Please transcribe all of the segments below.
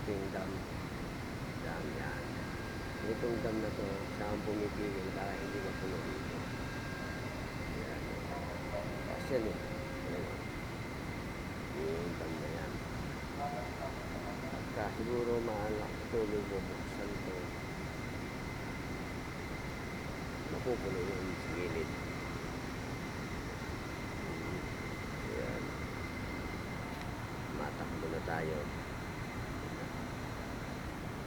ito yung dam. Dam yan. Itong dam na to, saan pumipigil para hindi mapuno dito. Yan. Kasi yan eh. Yan. Yung dam na yan. Pagka siguro maalak tuloy bubuksan to. Mapupuno yun sa gilid. Yan. Matakbo na tayo.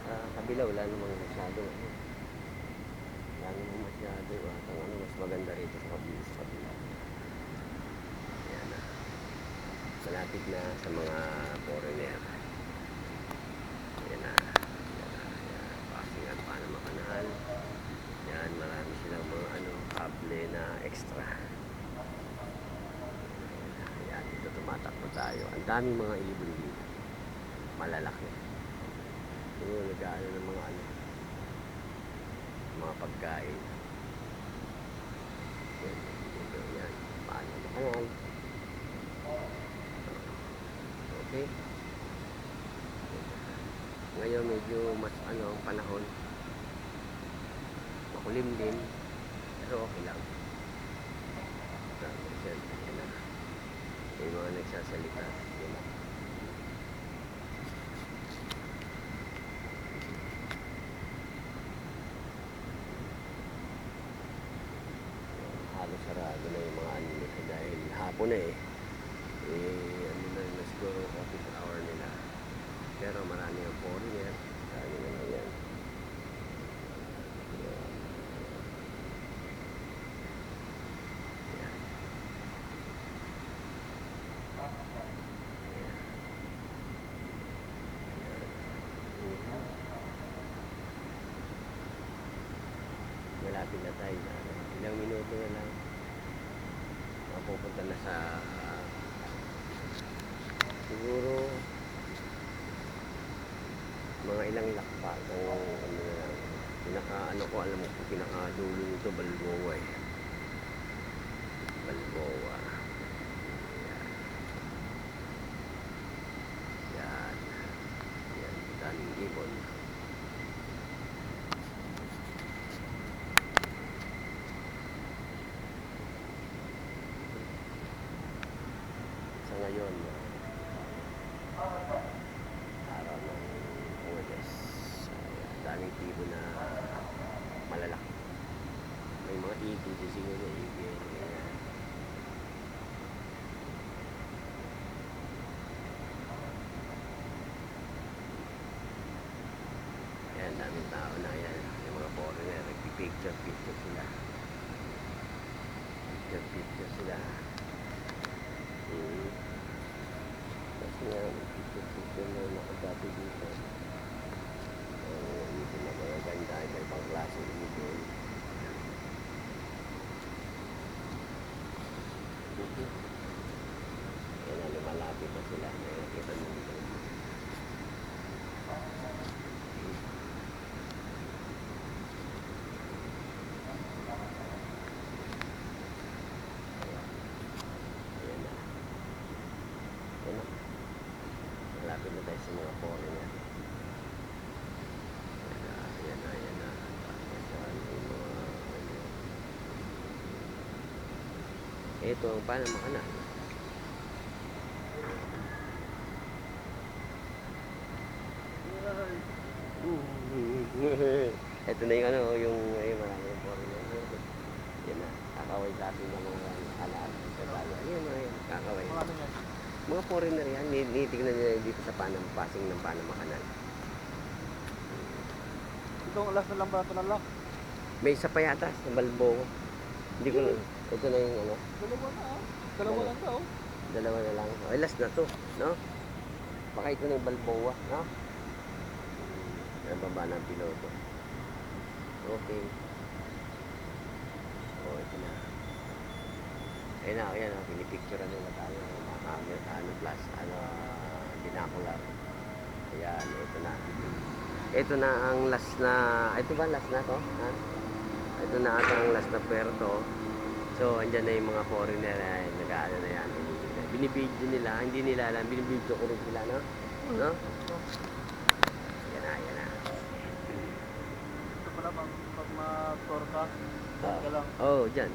Kabila wala namang masyado. Wala namang masyado. Ang mas maganda rito sa kabila. Yan na. Malapit na sa mga foreigner. Yan na. Pasingan pa na makanal. Yan, marami silang mga kable na extra. Yan, dito tumatakbo tayo. Ang daming mga ibon dito. Malalaki. Yung nag-aano ng mga pagkain. Yan. Paano makanal. Okay. Ngayon medyo mas ang panahon. Makulimlim. Pero okay lang. Yan na. May mga nagsasalita. Yan na. Halos sarado na yung mga nila dahil hapon na na siguro office hour nila. Pero marami ang foreigner. Marami na yan. Malapit na tayo na ilang minuto na lang mapupunta na sa siguro mga ilang lakpa kung pinaka-dulo nito Balboa Balboa yan daming ibon. Ngayon araw ng Huwebes, daming tipo na malalaki. May mga igi siguro yan, daming tao na yan. Yung mga foreigner nagpipicture sila kasi picture na nakagabi dito. Dito na mga ganda, ibang klase dito. Yan na, lumalapit na sila. May nakita mo dito. Malapit na tayo sa mga foreigner. Ayan na. Ito ang Panama Canal. Ito na yung maraming foreigner. Yan na, kakaway sa atin ng mga alaala sa bayan. Yan, kakaway. Mga foreigner yan, nitignan nila dito sa passing ng Panama Canal. Itong alas na lang ba ito na lang? May isa pa yata sa Balboa. Hindi ko ito na yung Dalawa lang daw. Dalawa na lang. Ay, last na to, no? Baka ito na yung Balboa, no? Ang baba ng piloto. Okay. Ito na. Ayun na, pinipicturean nila tayo. Plus, binocular. Ayan, ito na. Ito na ang last na, ito ba last na to? Ha? Ito na ata ang last na puerto. So, andyan na yung mga foreigner ay nag-aano na yan. Binibidyo nila, hindi nila alam, binibidyo ko rin sila, no? No? mag-tour ka. Ah. Ka lang. Oo, dyan.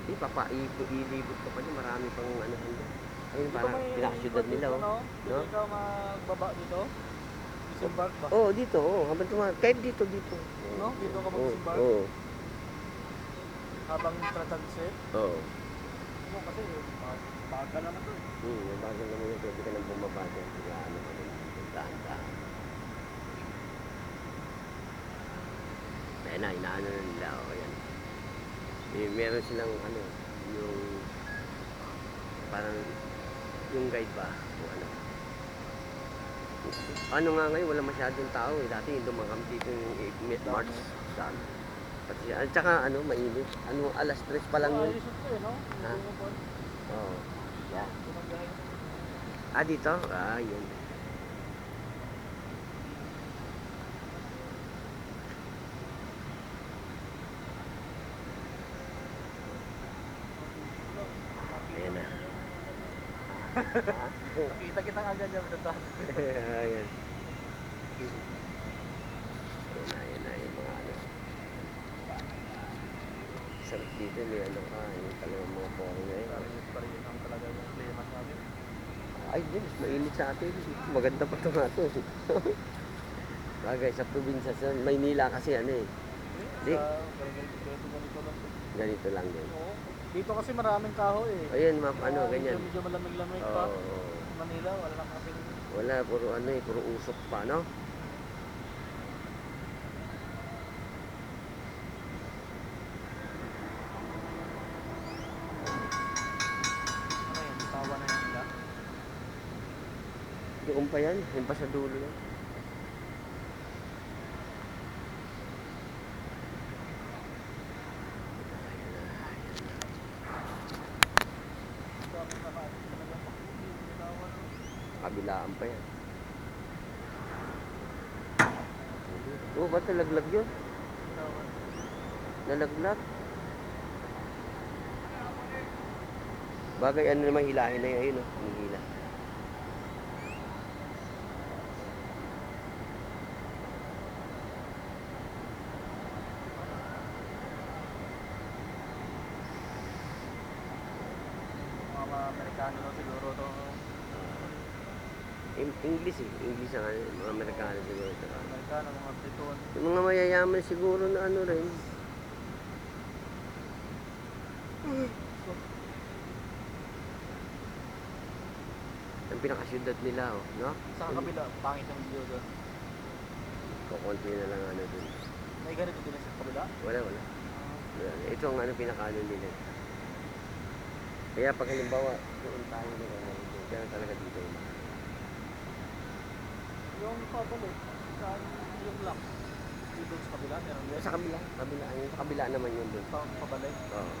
Ilibot ka pa dyan. Marami pang ano dyan. Ayun, parang pinakasyudad nila, oh. Ano? No? Pwede ka magbaba dito? Disembark ba? Oo, dito, oo. Habang kahit dito. No? Dito ka Oo, mag-disembark? oo. Habang transit? Oo. Ano kasi, bagal naman to. Bago naman yun. Pwede ka nang bumaba dyan. Kaya ano ka nang dahan-dahan. Ayan na, inaano na nila. O, ayan. Meron silang ano, yung parang yung guide ba? O ano. Ano nga ngayon, wala masyadong tao eh. Dati dumakam dito yung March. Saan? At saka ano, mainit. Ano, alas 3 pa lang yun. Ayos ito eh, no? Ha? Oo. Yan. Tumanggahin. Ah, dito? Ah, yun. Ayan na. Kita agad dyan sa taas. Ayan. Ayan na yung mga ano. Sarap dito, may ano ka, yung talagang mga poro ngayon. Parin ang talaga yung klima sa amin. Ay, din, mas mainit sa atin. Maganda pa ito nga ito. Bagay, sa probinsya, sa Maynila kasi ano eh. Di. Ganito lang. Ganito lang din. Oo. Dito kasi maraming kahoy eh. Ayan, map, ano, ganyan. Medyo malamig-lamig pa. Oo. Manila, wala lang kasing... Wala, puro ano eh, puro usok pa, no? Ano yan? Tawa na yan nila. Doon pa yan, yung pa sa dulo yan. Kabilaan pa yan. Oo, ba't nalaglag yun? Nalaglag. Bagay, ano naman hilahin na yun, ayun, oh. Yung hila. Mga Amerikano lang siguro to. English eh. English ang ano, mga Amerikano siguro. Tsaka Amerikano, mga Briton. yung mga mayayaman siguro na ano rin. Ang pinakasyudad nila, oh, no? Sa kabila, pangit ang view doon. Kukunti na lang ano dun. May ganito din sa kabila. Wala. Wala. Ito ang ano pinakaano nila. Kaya pag halimbawa, doon tayo na kaya talaga dito. Yung pabalik, saan yung lock? Dito sa kabila, meron yun. Sa kabila, yung sa kabila naman yun doon. Pabalik. Oo.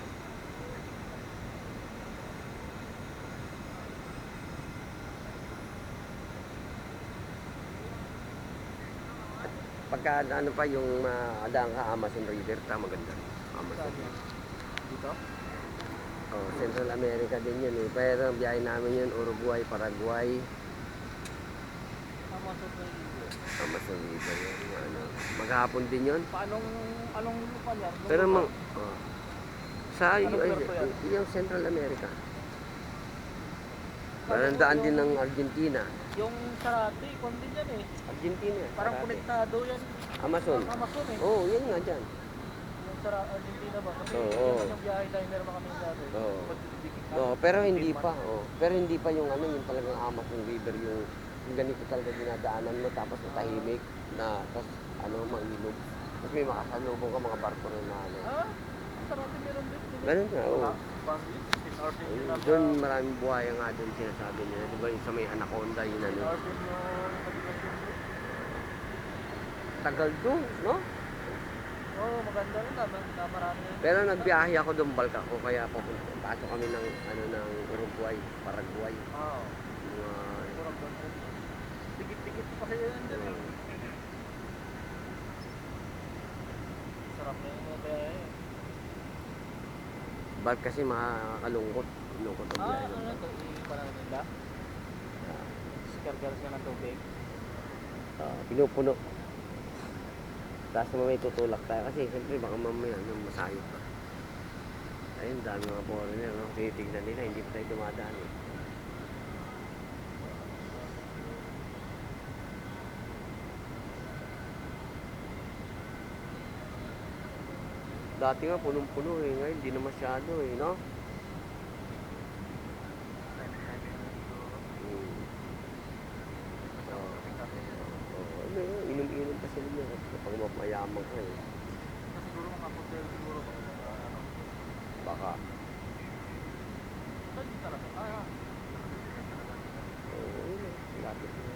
At pagka ano pa yung adaan ka Amazon River, maganda. Amazon. Saan yan? Dito? Oh, Central America din yun eh. Pero ang biyahe namin yun, Uruguay, Paraguay, Amazon River. Amazon River yun. Ano, maghapon din yun. Anong lupa niyan? Pero sa Anong puerto yan? yung Central America. Parang daan din ng Argentina. Yung Sarate, kung din yan eh. Argentina. Parang Sarate. konektado yan. Amazon. Ang Amazon eh. Oo, yan nga dyan. Yung sa Argentina ba? Kasi Oo. yan yung biyahe tayo meron kami dati. Oo. Pagdidikit na. Oo, pero hindi pa. Oh. Pero hindi pa yung ano, yung talagang Amazon River, yung ganito talaga dinadaanan mo tapos matahimik na tapos ano, mailog. Tapos may makasalubong ka mga barko rin na ano. Ah, Sarate meron din. Ganun nga, oo. Argentina ba? Doon maraming buhaya nga doon sinasabi nila. Di ba yung sa may Anaconda, yun ano. Argentina Tagal doon, no? Oo, maganda rin na marami. Pero nagbiyahe ako doon, balka ko, kaya pasok kami ng, ano, ng Uruguay, Paraguay. Oo. Mga, Dikit-dikit pa kasi yan dyan. Sarap na yung mga biyahe. bal kasi makakalungkot. Lungkot ang biyahe. Ano ito? Ipanan nila? Sikargaras ka ng tubig? Pinupuno. Tapos naman may tutulak tayo kasi siyempre baka mamaya masayop pa. Ayun, dami mga foreigner, no? Tinitignan nila, hindi pa tayo dumadaan eh. Dati nga punong-puno eh, ngayon hindi na masyado eh, no? Hmm. Oo, ano yun, inom-inom pa sila niya kapag mapayaman ka eh. Siguro mga hotel siguro. Baka. Saan talaga? Oo, yun. Lapit na.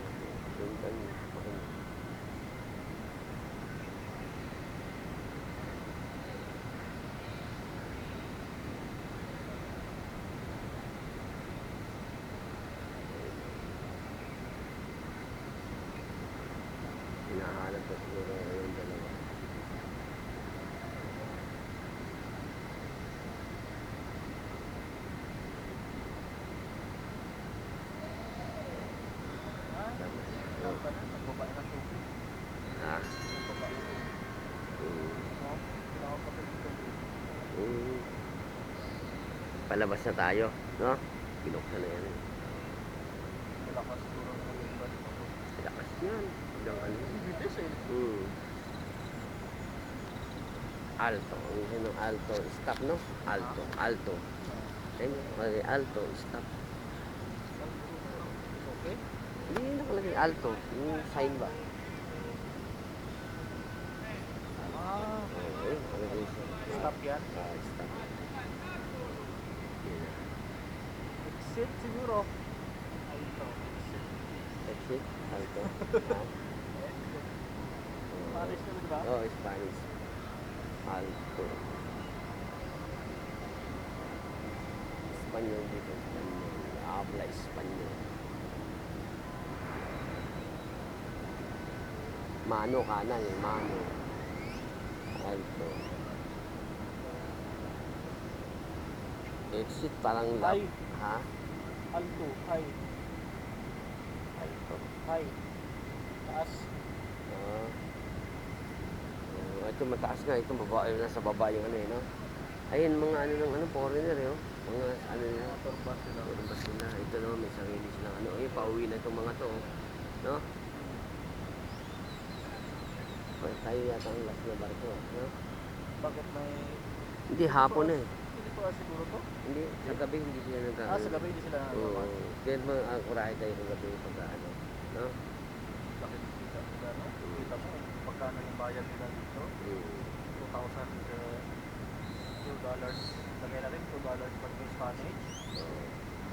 Sundan. Hinahanap ko siguro yung dalawa. Ha? Hmm. Palabas na tayo, no? Binuksan na yan eh. Lakas yan. Hanggang ano. Hmm. Alto. Ang isa ng alto. Stop, no? Alto. Alto. Ayun, alto. Stop. Okay. Hindi nakalagay alto. Yung sign ba? Ayun, nakalagay siya. Stop yan. Stop. Yun na. Exit siguro. Alto. Exit. Alto. Spanish na diba? Oo, Spanish. Alto. Espanyol dito. Espanyol. Habla Espanyol. Mano kanan eh. Mano. Alto. Exit parang High. Ha? Alto. High. Alto. High. Taas. Ito mataas nga. Ito baba. Nasa baba yung ano eh, no? Ayun, mga ano ng ano, foreigner eh, oh. Mga ano na. Motor bus sila. Motor bus nila. Ito no, may sarili silang ano. Ayun, pauwi na itong mga to, oh. No? Tayo yata ang last na barko, no? Bakit may... Hindi, hapon na eh. Hindi pa siguro to? Hindi, sa gabi hindi sila nagkakaroon. Sa gabi hindi sila Oo. nagkakaroon. Kaya kurahe tayo sa gabi pagka ano, no? Bakit kita sila, no? Kita mo, pagkano yung bayad nila dito? $2,000 lagay natin $2 per Spanish.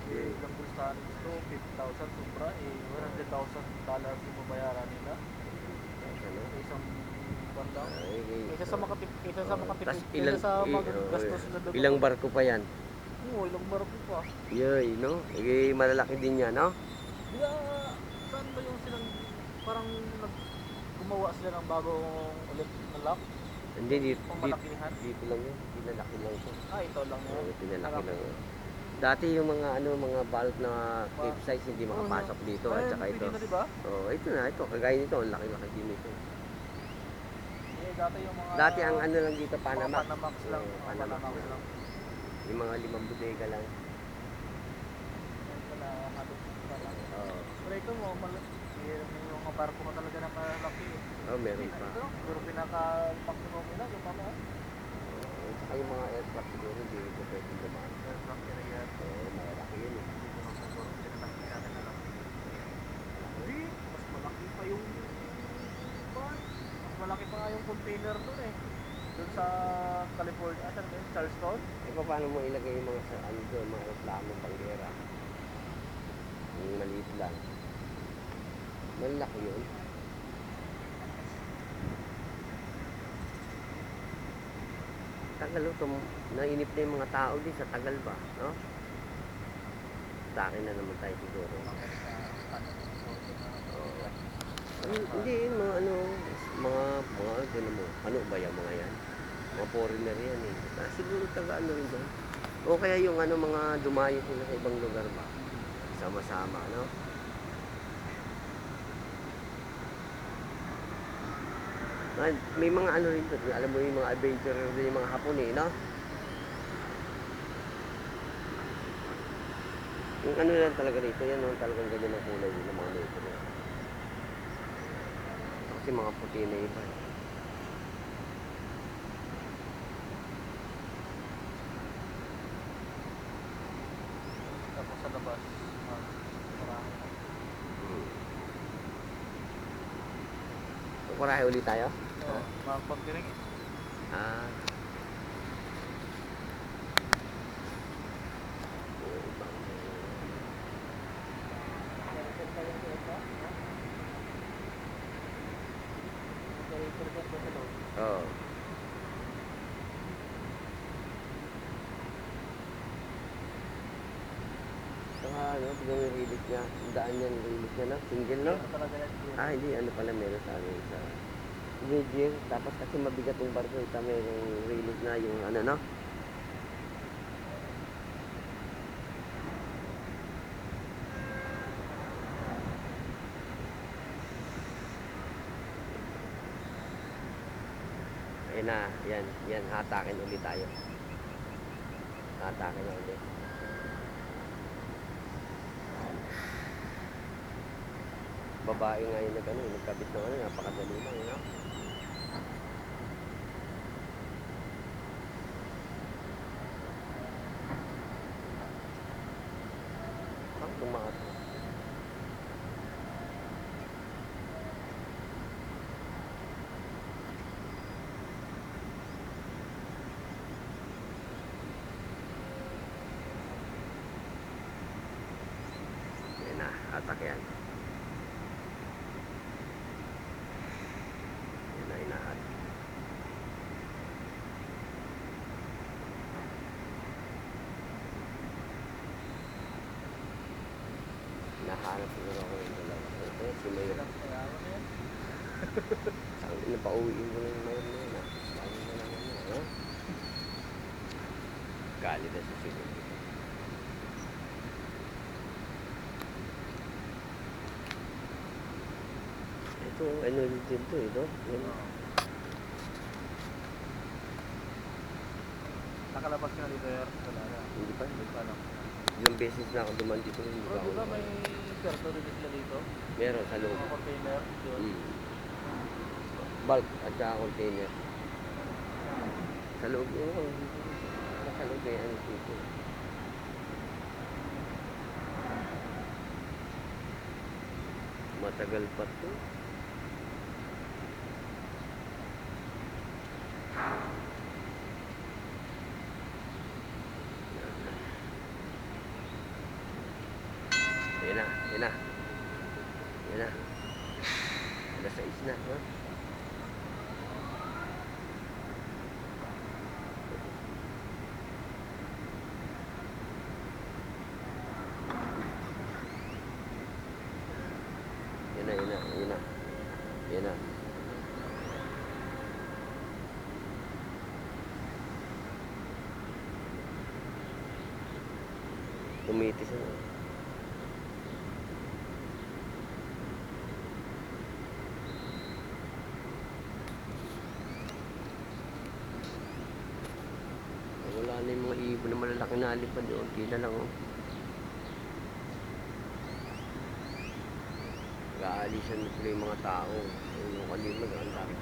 Ilang per Spanish to, 50,000 sobra, $100,000 yung mabayaran nila. Ano? Isang bandang. Kaysa Kaysa sa makatipid, tas kaysa sa magagastos na doon. ilang barko pa yan? Oo, ilang barko pa. Yoy, no? Malalaki din yan, no? Kaya, saan ba yung silang, parang gumawa sila ng bagong ulit na lock? Hindi, dito Pamalakihan? lang yun. Pinalaki lang ito. Ito lang yan. Pinalaki lang yun. Dati yung mga ano, mga bulk na cape size hindi makapasok dito at saka ito. Na, diba? Ito na, ito. Kagaya nito, ang laki-laki din ito. Dati yung mga... Dati ang ano lang dito, Panamax. Panamax lang. Panamax lang. Yung mga 5 bodega lang. Pero ito mo, yung mga barko mo talaga na malaki. Meron pa. Siguro pinaka-maximum nila, yung mga... Saka yung mga aircraft siguro, hindi ito pwede dumaan. Aircraft nila yan. Malaki yun eh. Mas malaki pa yung... Mas malaki pa nga yung container doon eh. Doon sa California, saan ba yun? Charleston? Paano mo ilagay yung mga ano doon, mga aeroplano, panggera? Yung maliit lang. Malaki yun. Tagal ito, nainip na yung mga tao din sa tagal ba, no? Sa akin na naman tayo siguro. Hindi, mga ano, ano mo, ano ba yung mga yan? Mga foreigner yan eh. Siguro taga ano rin doon. O kaya yung ano, mga dumayo sila sa ibang lugar ba? Sama-sama, no? May mga ano rin doon, alam mo yung mga adventurer din yung mga Hapon eh, no? Yung ano lang talaga rito, yan no, talagang ganyan ang kulay ng mga nito. Kasi mga puti na iba. Tapos sa labas, marami. Kukurahe ulit tayo? Oo, mga konti rin eh. Ah. Oo. Saka ano, tignan mo yung release niya. Ang daan niya, yung release niya, no? Single, no? Talaga yan. Ah, hindi. Ano pala meron sa amin sa Goodyear. Tapos kasi mabigat yung barko. Ito merong release na yung ano, no? Ayun na. Yan. Yan. Hatakin ulit tayo. Hatakin na ulit. Babae nga yung nag-ano, nagkabit ng ano. Napakadali lang, no? Ang tumakas. Yan na, hatak yan. Yan na, inahat. Nahanap siguro ako yung dalawa. Ito, si Mayor. Mayaman na yan. Ang napauwiin ko na yung Mayor na yun, ha? Lagi na lang ano, ha? Galit na sa siguro. Ito, ano din to, ito? Yan. Nakalabas ka na dito, Yer? Wala na. Hindi pa. Hindi pa lang. Ilang beses na ako duman dito. Hindi Bro, pa di ba ako. may karto rin sila dito? Meron sa loob. Mga container? Yun. Bulk at saka container. Sa loob yun. Sa loob eh, ano dito. Matagal pa to. Yan na, yan na. Yan na. Alas 6 na, ha? Yan na, yan na, yan na. Yan na. Tumitis na. Wala na yung mga ibon na malalaki na alipad doon. Kila lang, oh. Nag-aalisan na sila yung mga tao. Yung kanina ang dami.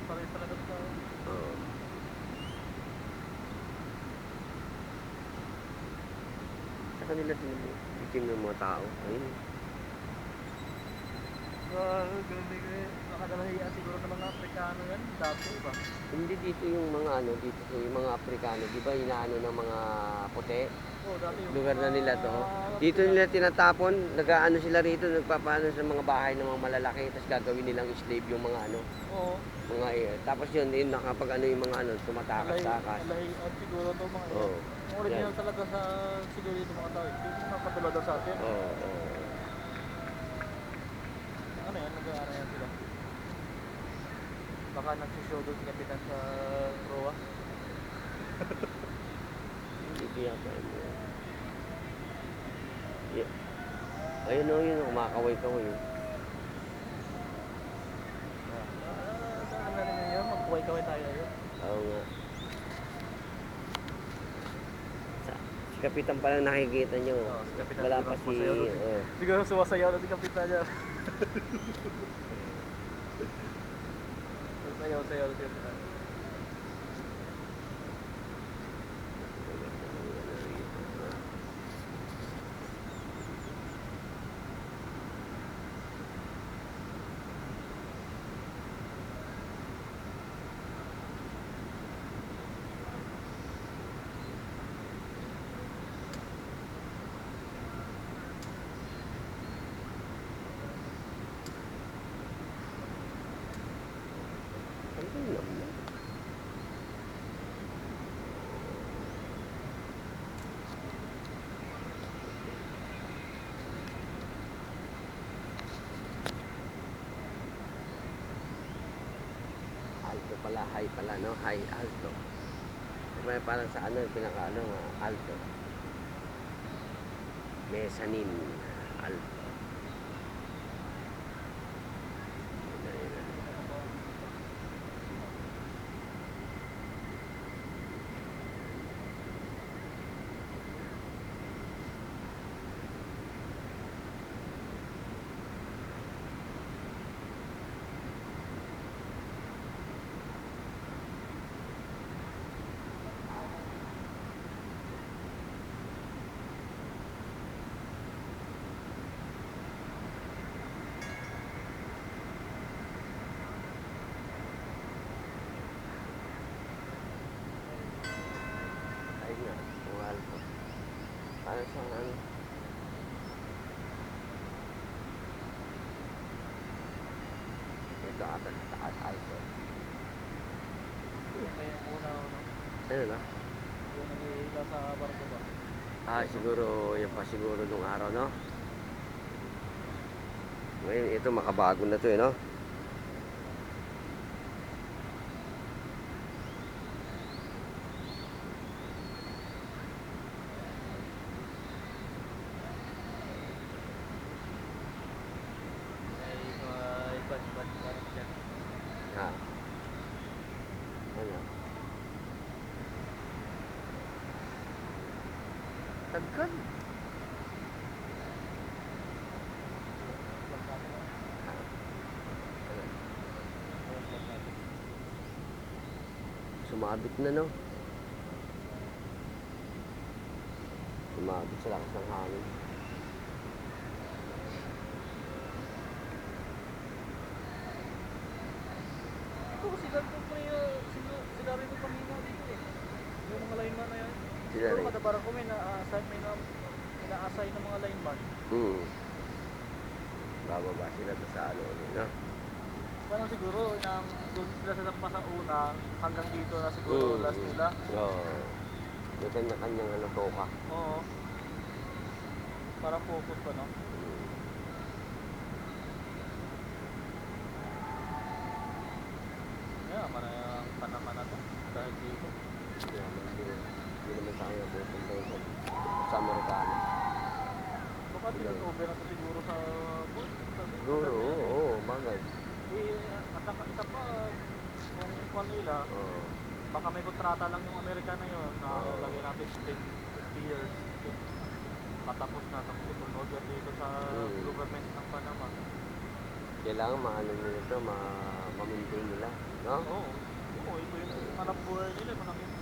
Pares talaga sa... Oo. Sa kanila sinibitim ng mga tao. Ayun. Grabe ka. Nakakalahiya siguro ng mga Afrikano yan. Dati ba? Hindi dito yung mga ano, dito yung mga Afrikano. Di ba inaano ng mga puti? Oo, dati yung... Lugar na nila to. Dito nila tinatapon, nag-aano sila rito, nagpapaano sa mga bahay ng mga malalaki, tapos gagawin nilang slave yung mga ano, Oo. mga tapos yun, nakapag ano yung mga ano, tumatakas-takas. Alahian siguro to mga yan. Oo. Yung original Yan. talaga sa siguro dito mga tao. Yung mga katulad sa atin. Oo, oo. Ano yan? Nag-aara yan sila. Baka nagsushow doon si Kapitan sa Roa. Hindi yata yun. Yeah. Ayun o, yun, kumakaway-kaway. Kaway-kaway tayo ayun. Oo nga. Si Kapitan pa lang nakikita nyo. Oo, si Kapitan Wala siguro pa si... sumasayaw doon eh. Oh. Siguro sumasayaw na si Kapitan niya. Sayaw-sayaw na si Kapitan. Ano naman? Alto pala, high pala, no? High, alto. May parang sa ano, pinaka ano, alto. Mezzanine, alto. Ayun nga, yung alto. Parang sa ano. Ito ata sa taas, alto. Kaya una, Ano na? yung nag-iila sa barko ba? Siguro, yan pa siguro nung araw, no? Ngayon, ito makabago na to, eh, no? May iba-iba parang siya. Ha? Ano? Tagal. Ha? Ano? Sumabit na, no? Sumabit sa lakas ng hangin. Ito, sila rin yung pamina dito eh. Yung mga lineman na yan. Sila Siguro rin. kada barko may na-assign ng mga lineman. Bababa sila to sa ano, no? Parang siguro, doon sila sa sa una, hanggang dito na siguro last nila. Oo. May kanya-kanyang ano, toka. Oo. Parang focus pa, no? Kaya, marang panaman na to. Dahil dito. Kaya hindi naman tayo pupunta sa Amerikano. Baka over na to siguro sa boat. Siguro, oo, bagay. At ang isa pa, kung nila, Oo. baka may kontrata lang yung Amerika na yun na Oo. lagyan natin 50 years. Patapos na, tapos itong order dito sa government ng Panama. Kailangan maano nila ito, ma-maintain nila, no? Oo. Oo, ito yung hanap buhay nila, malaking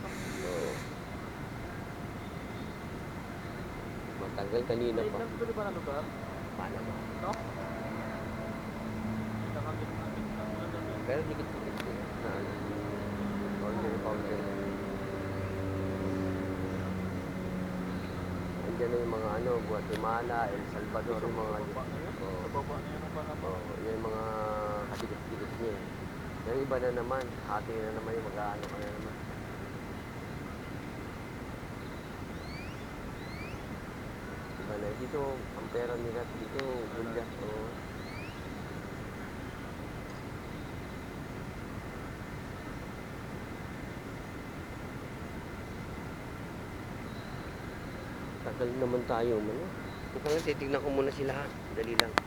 Oo. Matagal kanina pa. Lang ba na lugar? Panama. No? Nakagit-git lang lang yan. Pero dikit-dikit sila. Na ano? Counter. Andiyan na yung mga ano, Guatemala, El Salvador, yung mga... Sa baba na yun? Oo. Sa baba na yun ang Panama. Oo, yan yung mga kadikit-dikit niya. Yung iba na naman, hati na naman yung mag-aano ka na naman. Iba na. Dito, ang pera nila dito, gulda. Oo. Tagal naman tayo, man. Teka lang, titignan ko muna sila. Dali lang.